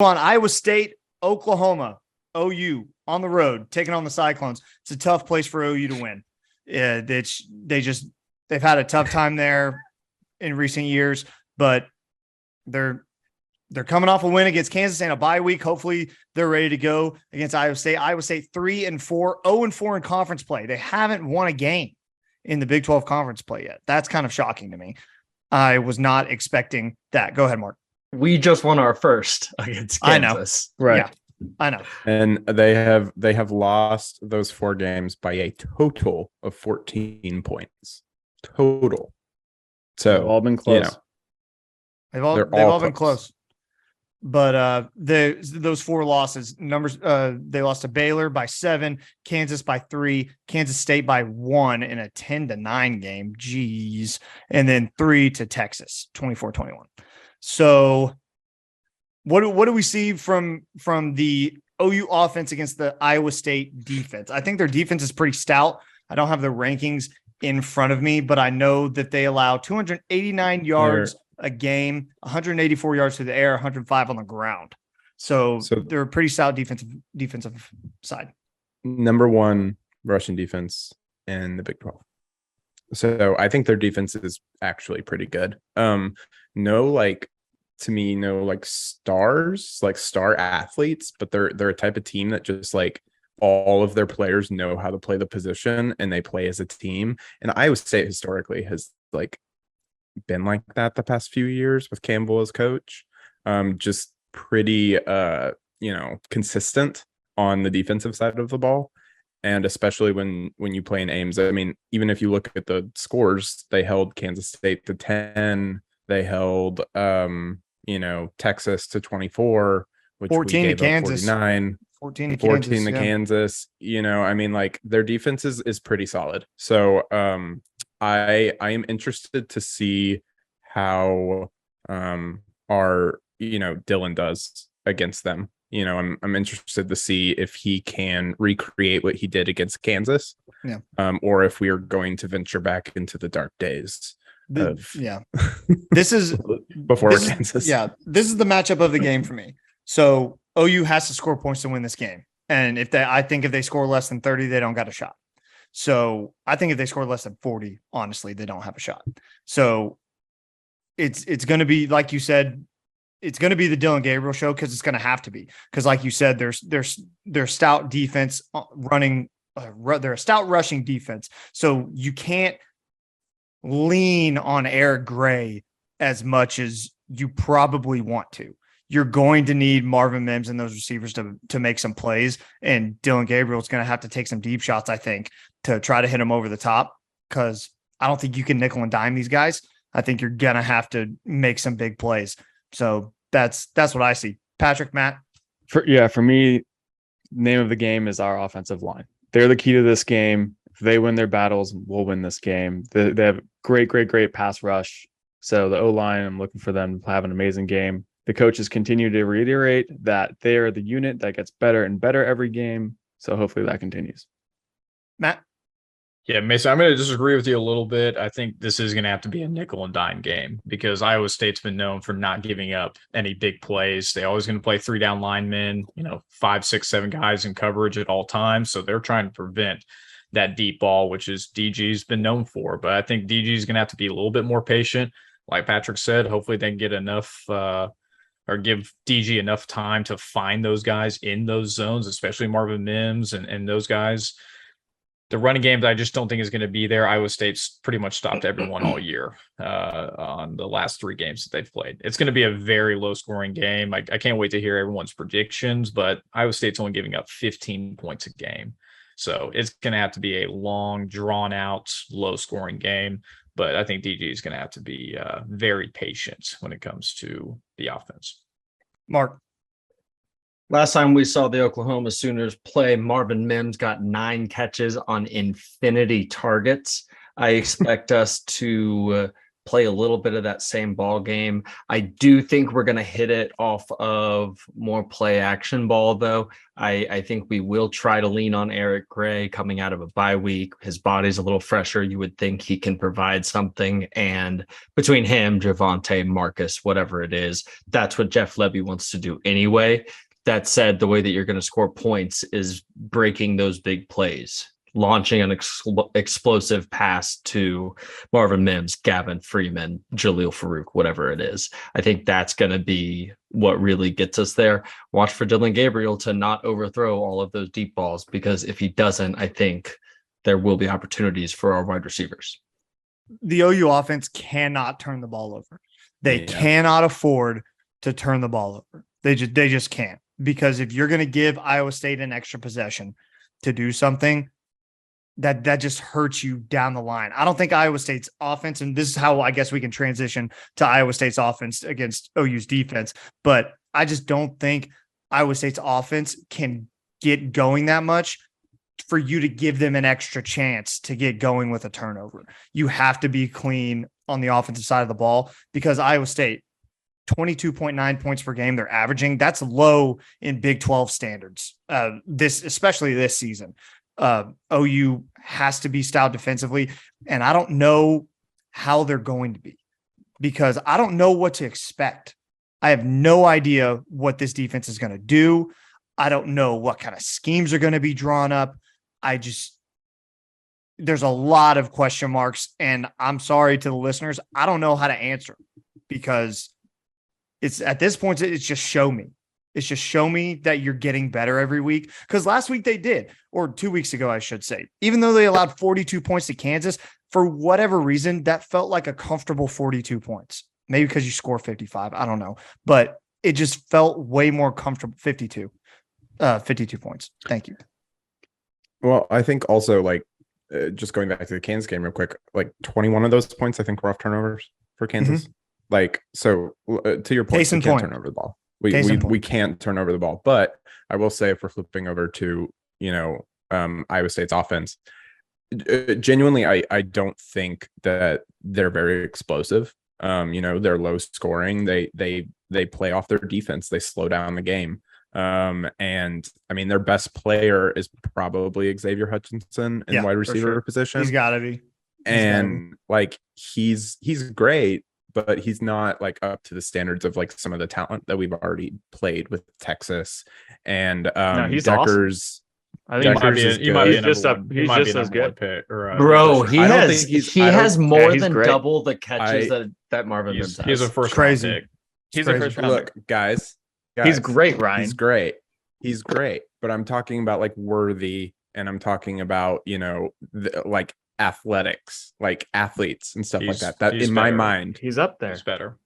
On Iowa State, Oklahoma, OU on the road, taking on the Cyclones. It's a tough place for OU to win. They've had a tough time there in recent years, but they're coming off a win against Kansas and a bye week. Hopefully they're ready to go against Iowa State. Iowa State 3-4, 0-4 in conference play. They haven't won a game in the Big 12 conference play yet. That's kind of shocking to me. I was not expecting that. Go ahead, Mark. We just won our first against Kansas. I know. Right. Yeah, I know. And they have lost those 4 games by a total of 14 points. Total. So they've all been close. They've all been close. But those 4 losses, they lost to Baylor by 7, Kansas by 3, Kansas State by 1 in a 10-9 game. Jeez. And then 3 to Texas, 24-21. So what do we see from the OU offense against the Iowa State defense? I think their defense is pretty stout. I don't have the rankings in front of me, but I know that they allow 289 yards a game, 184 yards through the air, 105 on the ground. So they're a pretty stout defensive side. Number 1 rushing defense in the Big 12. So I think their defense is actually pretty good. No stars, like star athletes, but they're a type of team that just like all of their players know how to play the position and they play as a team. And Iowa State historically has like been like that the past few years with Campbell as coach. Just pretty consistent on the defensive side of the ball. And especially when you play in Ames, I mean, even if you look at the scores, they held Kansas State to 10. They held, Texas to 24, which 14 we to gave Kansas. 49, 14 to Kansas. I mean, like their defense is pretty solid. So I am interested to see how our Dylan does against them. I'm interested to see if he can recreate what he did against Kansas, or if we are going to venture back into the dark days. This is Kansas. This is the matchup of the game for me. So OU has to score points to win this game, and if they score less than 30, they don't got a shot. So I think if they score less than 40, honestly, they don't have a shot. So it's going to be, like you said, it's going to be the Dylan Gabriel show, because it's going to have to be, because like you said, there's stout defense running. They're a stout rushing defense. So you can't lean on Eric Gray as much as you probably want to. You're going to need Marvin Mims and those receivers to make some plays. And Dylan Gabriel is going to have to take some deep shots, I think, to try to hit him over the top, because I don't think you can nickel and dime these guys. I think you're going to have to make some big plays. So that's what I see. Patrick, Matt? For me, name of the game is our offensive line. They're the key to this game. If they win their battles, we'll win this game. They have great pass rush. So the O-line, I'm looking for them to have an amazing game. The coaches continue to reiterate that they are the unit that gets better and better every game. So hopefully that continues. Matt? Yeah, Mason, I'm going to disagree with you a little bit. I think this is going to have to be a nickel and dime game, because Iowa State's been known for not giving up any big plays. They're always going to play 3-down linemen, 5, 6, 7 guys in coverage at all times. So they're trying to prevent that deep ball, which is DG's been known for. But I think DG is going to have to be a little bit more patient. Like Patrick said, hopefully they can get enough or give DG enough time to find those guys in those zones, especially Marvin Mims and those guys. The running game, I just don't think is going to be there. Iowa State's pretty much stopped everyone all year on the last 3 games that they've played. It's going to be a very low-scoring game. I can't wait to hear everyone's predictions, but Iowa State's only giving up 15 points a game. So it's going to have to be a long, drawn-out, low-scoring game. But I think DG is going to have to be very patient when it comes to the offense. Mark? Last time we saw the Oklahoma Sooners play, Marvin Mims got 9 catches on infinity targets. I expect us to play a little bit of that same ball game. I do think we're going to hit it off of more play action ball, though. I think we will try to lean on Eric Gray coming out of a bye week. His body's a little fresher. You would think he can provide something. And between him, Javante, Marcus, whatever it is, that's what Jeff Levy wants to do anyway. That said, the way that you're going to score points is breaking those big plays, launching an explosive pass to Marvin Mims, Gavin Freeman, Jaleel Farouk, whatever it is. I think that's going to be what really gets us there. Watch for Dylan Gabriel to not overthrow all of those deep balls, because if he doesn't, I think there will be opportunities for our wide receivers. The OU offense cannot turn the ball over. They cannot afford to turn the ball over. They just can't, because if you're going to give Iowa State an extra possession to do something, that just hurts you down the line. I don't think Iowa State's offense, and this is how I guess we can transition to Iowa State's offense against OU's defense, but I just don't think Iowa State's offense can get going that much for you to give them an extra chance to get going with a turnover. You have to be clean on the offensive side of the ball, because Iowa State, 22.9 points per game they're averaging. That's low in Big 12 standards, especially this season. OU has to be stout defensively, and I don't know how they're going to be, because I don't know what to expect. I have no idea what this defense is going to do. I don't know what kind of schemes are going to be drawn up. There's a lot of question marks, and I'm sorry to the listeners, I don't know how to answer, because it's at this point, it's just show me. It's just show me that you're getting better every week. Because last week they did, or 2 weeks ago, I should say, even though they allowed 42 points to Kansas, for whatever reason, that felt like a comfortable 42 points. Maybe because you score 55. I don't know. But it just felt way more comfortable. 52 points. Thank you. Well, I think also, like, just going back to the Kansas game real quick, like 21 of those points, I think, were off turnovers for Kansas. Mm-hmm. Like, so to your point, we can't turn over the ball. We can't turn over the ball. But I will say, if we're flipping over to, Iowa State's offense, genuinely, I don't think that they're very explosive. They're low scoring. They play off their defense. They slow down the game. And I mean, their best player is probably Xavier Hutchinson in wide receiver position. He's got to be. He's great, but he's not like up to the standards of like some of the talent that we've already played with Texas and he's Deckers. Awesome. I think he might be just as good. Pick, bro. He has more than great. double the catches that Marvin Mims has. He's a first crazy. round pick. He's a first round. Look, guys, he's great, Ryan. He's great. But I'm talking about like worthy, and I'm talking about like athletics, like athletes and stuff like that. That in my mind, he's up there. He's better.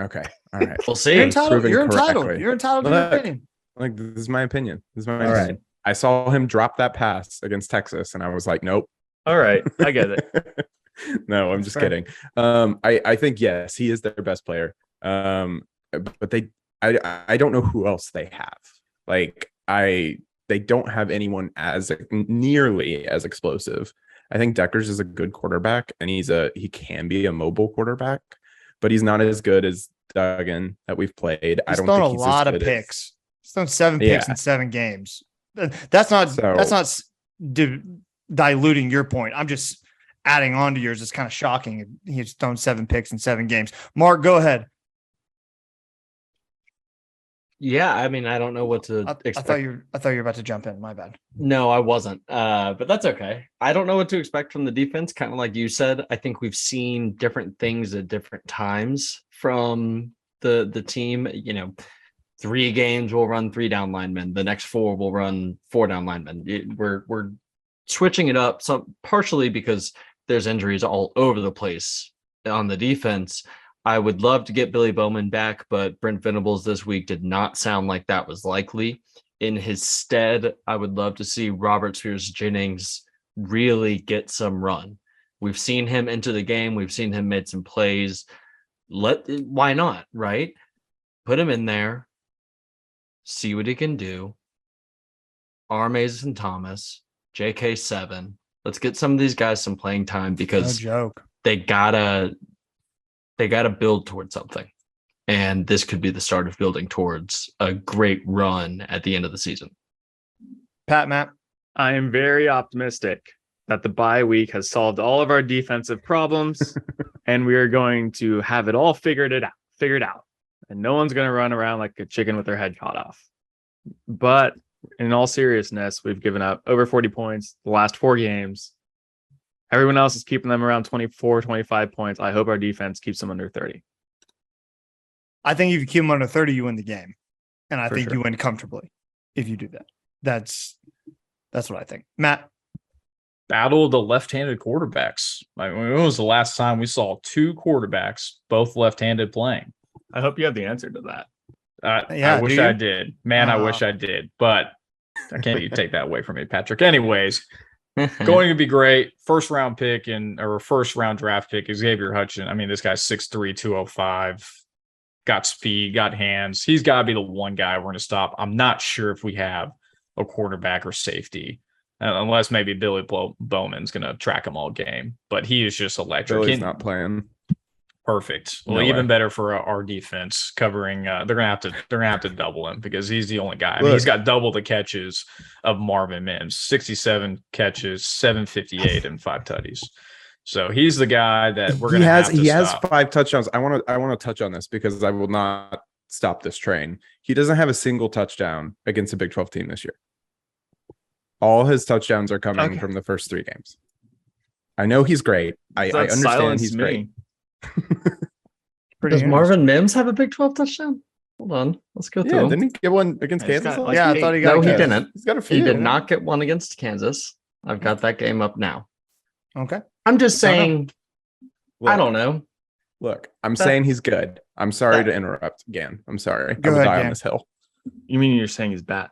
Okay, all right. We'll see. You're entitled to your opinion. Like, this is my opinion. All right. I saw him drop that pass against Texas, and I was like, nope. All right, I get it. No, I'm just kidding. I think yes, he is their best player. But I don't know who else they have. Like they don't have anyone as nearly as explosive. I think Deckers is a good quarterback, and he can be a mobile quarterback, but he's not as good as Duggan that we've played. He's thrown a lot of picks. He's thrown 7 picks in 7 games. That's not diluting your point. I'm just adding on to yours. It's kind of shocking. He's thrown 7 picks in 7 games. Mark, go ahead. Yeah, I mean, I don't know what to expect. I thought you were about to jump in. My bad. No, I wasn't. But that's okay. I don't know what to expect from the defense. Kind of like you said, I think we've seen different things at different times from the team. 3 games we'll run 3 down linemen. The next 4 will run 4 down linemen. We're switching it up, some partially because there's injuries all over the place on the defense. I would love to get Billy Bowman back, but Brent Venables this week did not sound like that was likely. In his stead, I would love to see Robert Spears-Jennings really get some run. We've seen him into the game. We've seen him make some plays. Why not, right? Put him in there. See what he can do. Ames and Thomas, JK7. Let's get some of these guys some playing time, because no joke. They gotta they got to build towards something. And this could be the start of building towards a great run at the end of the season. Matt. I am very optimistic that the bye week has solved all of our defensive problems, and we are going to have it all figured out. And no one's going to run around like a chicken with their head cut off. But in all seriousness, we've given up over 40 points the last 4 games. Everyone else is keeping them around 24, 25 points. I hope our defense keeps them under 30. I think if you keep them under 30, you win the game. And I For think sure. you win comfortably if you do that. That's what I think. Matt. Battle of the left-handed quarterbacks. Like, when was the last time we saw 2 quarterbacks, both left-handed, playing? I hope you have the answer to that. Yeah, I wish do you? I did. Man, I wish I did. But I can't let you take that away from me, Patrick. Anyways, going to be great. First round draft pick is Xavier Hutchinson. I mean, this guy's 6'3", 205. Got speed, got hands. He's got to be the one guy we're going to stop. I'm not sure if we have a quarterback or safety, unless maybe Billy Bowman's going to track him all game. But he is just electric. Billy's not playing. Perfect. Well, No even way. better for our defense covering. They're gonna have to double him because he's the only guy. I mean, Look. he's got double the catches of Marvin Mims, 67 catches, 758, and 5 tutties. So he's the guy that we're gonna have to He has stop. 5 touchdowns. I want to touch on this because I will not stop this train. He doesn't have a single touchdown against a Big 12 team this year. All his touchdowns are coming from the first 3 games. I know he's great. I understand he's great. Pretty Does interesting. Marvin Mims have a Big 12 touchdown? Hold on. Let's go through Yeah, them. didn't he get one against He's Kansas? got, last like, Yeah, I 8. thought he got No, a he catch. didn't. He's got a few. He did not get one against Kansas. I've got that game up now. Okay. I'm just saying, I Look, don't know. Look, I'm saying he's good. I'm sorry to interrupt again. I'm sorry. Go I will ahead, die Gan. on this hill. You mean you're saying he's bad?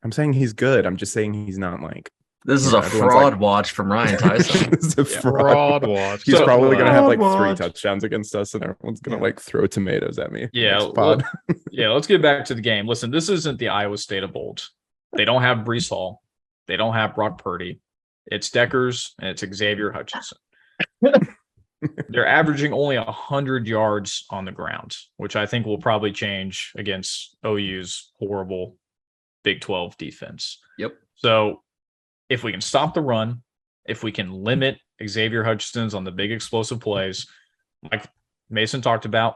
I'm saying he's good. I'm just saying he's not like This is Yeah, a everyone's fraud like- watch from Ryan Tyson. this is a fraud. watch. He's So- probably gonna have like Fraud 3 watch. touchdowns against us, and everyone's gonna Yeah. like throw tomatoes at me. Yeah, next pod. Yeah, let's get back to the game. Listen, this isn't the Iowa State of old. They don't have Brees Hall. They don't have Brock Purdy. It's Deckers and it's Xavier Hutchinson. They're averaging only 100 yards on the ground, which I think will probably change against OU's horrible Big 12 defense. Yep. So if we can stop the run, if we can limit Xavier Hutchinson's on the big explosive plays, like Mason talked about,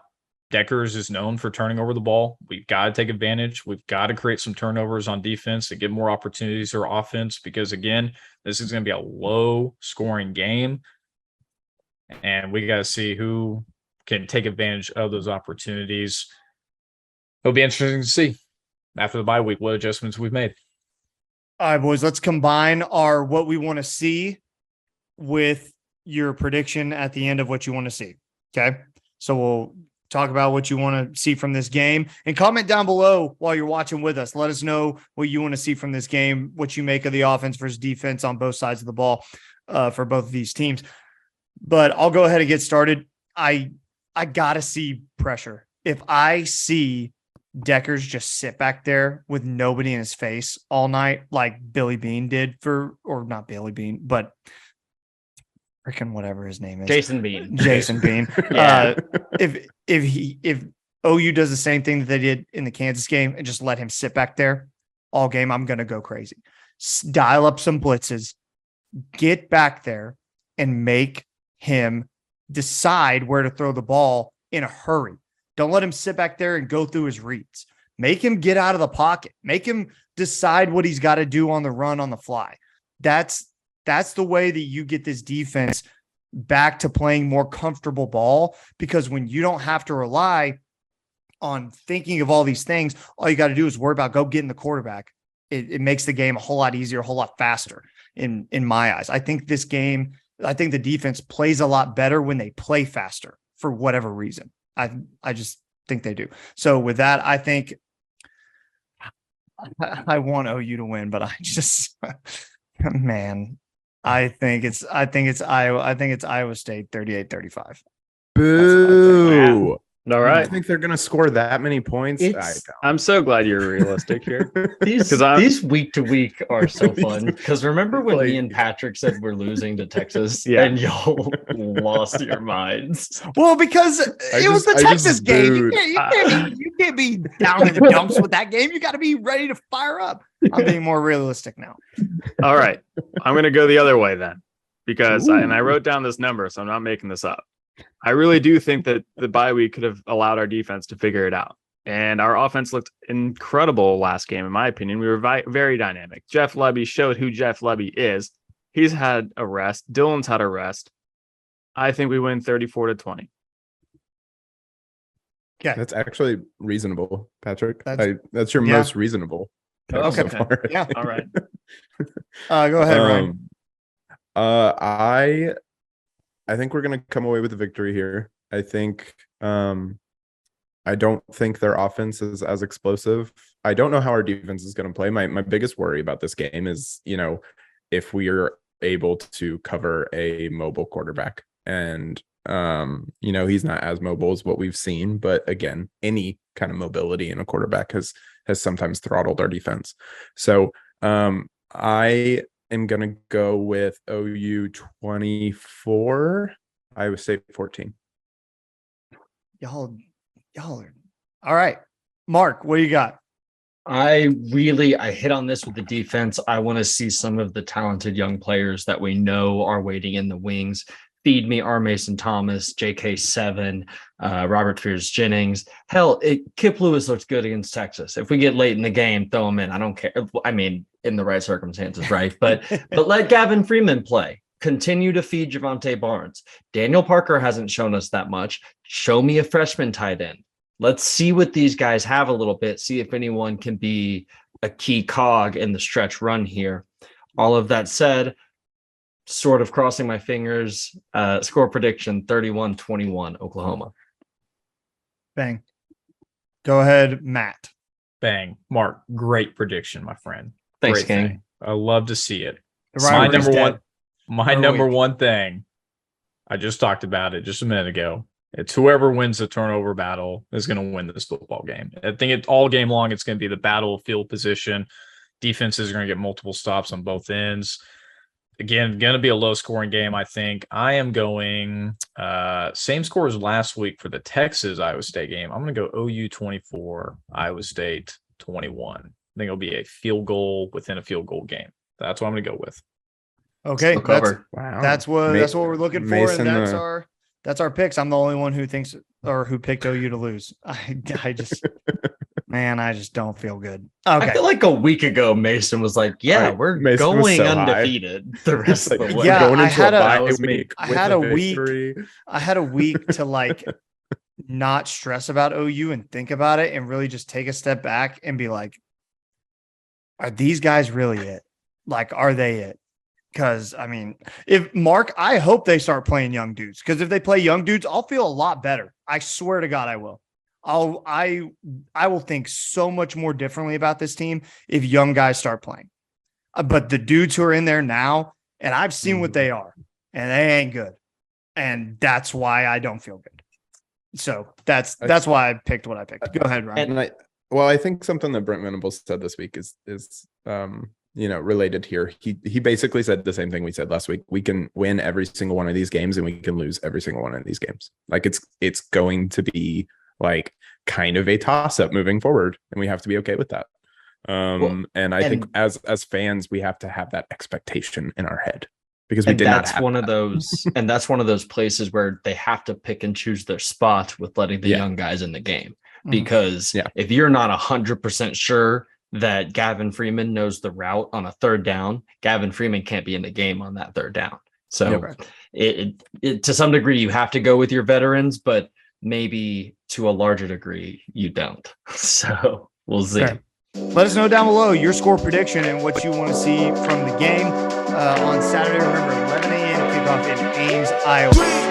Deckers is known for turning over the ball. We've got to take advantage. We've got to create some turnovers on defense to give more opportunities for offense because, again, this is going to be a low-scoring game, and we got to see who can take advantage of those opportunities. It'll be interesting to see after the bye week what adjustments we've made. All right, boys, let's combine our what we want to see with your prediction at the end of what you want to see. Okay. So we'll talk about what you want to see from this game and comment down below while you're watching with us. Let us know what you want to see from this game, what you make of the offense versus defense on both sides of the ball for both of these teams. But I'll go ahead and get started. I got to see pressure. If I see Deckers just sit back there with nobody in his face all night, like Billy Bean did or not Billy Bean, but freaking whatever his name is. Jason Bean. Jason Bean. Yeah. If OU does the same thing that they did in the Kansas game and just let him sit back there all game, I'm going to go crazy. Dial up some blitzes, get back there and make him decide where to throw the ball in a hurry. Don't let him sit back there and go through his reads. Make him get out of the pocket. Make him decide what he's got to do on the run on the fly. That's the way that you get this defense back to playing more comfortable ball, because when you don't have to rely on thinking of all these things, all you got to do is worry about go getting the quarterback. It makes the game a whole lot easier, a whole lot faster in my eyes. I think the defense plays a lot better when they play faster for whatever reason. I just think they do. So with that, I think I want OU to win, but I just, man, I think it's Iowa State 38-35. Boo. All I right. think they're going to score that many points. It's- I'm so glad you're realistic here. These week to week are so These- fun. Because remember when like- me and Patrick said we're losing to Texas, Yeah. and y'all lost your minds. Well, because it was the I just Texas game. booed. You can't be down in the dumps with that game. You got to be ready to fire up. I'm being more realistic now. All right. I'm going to go the other way then, because I wrote down this number, so I'm not making this up. I really do think that the bye week could have allowed our defense to figure it out. And our offense looked incredible last game, in my opinion. We were very dynamic. Jeff Lebby showed who Jeff Lebby is. He's had a rest. Dylan's had a rest. I think we win 34-20. That's actually reasonable, Patrick. That's- Your yeah. most reasonable. pick Okay. so far. Yeah. All right. Go ahead, Ryan. I think we're gonna come away with a victory here. I think I don't think their offense is as explosive. I don't know how our defense is gonna play. My biggest worry about this game is, if we are able to cover a mobile quarterback. And he's not as mobile as what we've seen, but again, any kind of mobility in a quarterback has sometimes throttled our defense. So I am gonna go with OU 24, Iowa State 14. Y'all are all right. Mark, what do you got? I hit on this with the defense. I want to see some of the talented young players that we know are waiting in the wings. Feed me R. Mason Thomas, JK7, Robert Fears Jennings. Hell, Kip Lewis looks good against Texas. If we get late in the game, throw him in. I don't care. I mean, in the right circumstances, right? But let Gavin Freeman play. Continue to feed Javonte Barnes. Daniel Parker hasn't shown us that much. Show me a freshman tight end. Let's see what these guys have a little bit. See if anyone can be a key cog in the stretch run here. All of that said, sort of crossing my fingers, score prediction 31-21 Oklahoma. Bang. Go ahead, Matt. Bang. Mark, great prediction, my friend. Thanks, Great King. thing. I love to see it. The My rivalry's number dead. one, my Every number week. one thing. I just talked about it just a minute ago. It's whoever wins the turnover battle is going to win this football game. I think all game long, it's going to be the battle of field position. Defenses are going to get multiple stops on both ends. Again, going to be a low scoring game, I think. I am going same score as last week for the Texas Iowa State game. I'm going to go OU 24, Iowa State 21. I think it'll be a field goal within a field goal game. That's what I'm going to go with. Okay, Still covered. Wow. that's what we're looking for, Mason, and that's our picks. I'm the only one who thinks or who picked OU to lose. I just man, I just don't feel good. I Okay. feel like a week ago, Mason was like, yeah, Right. we're Mason was going so high. undefeated the rest of the way. Yeah, going I into had a a- bye that was me. week. I with had a a week. victory. I had a week to like not stress about OU and think about it and really just take a step back and be like, are these guys really it? Like, are they it? Because I mean, I hope they start playing young dudes. Because if they play young dudes, I'll feel a lot better. I swear to God, I will. I will think so much more differently about this team if young guys start playing. But the dudes who are in there now, and I've seen what they are, and they ain't good. And that's why I don't feel good. So that's why I picked what I picked. Go ahead, Ryan. And I think something that Brent Venables said this week is related here. He basically said the same thing we said last week. We can win every single one of these games and we can lose every single one of these games. Like it's going to be like kind of a toss up moving forward, and we have to be okay with that. And I think as fans, we have to have that expectation in our head because we did not have one that. of those, and that's one of those places where they have to pick and choose their spot with letting the young guys in the game. Because if you're not 100% sure that Gavin Freeman knows the route on a third down, Gavin Freeman can't be in the game on that third down. So it to some degree, you have to go with your veterans, but maybe to a larger degree, you don't. So we'll see. Okay. Let us know down below your score prediction and what you want to see from the game on Saturday. Remember, 11 a.m. kickoff in Ames, Iowa.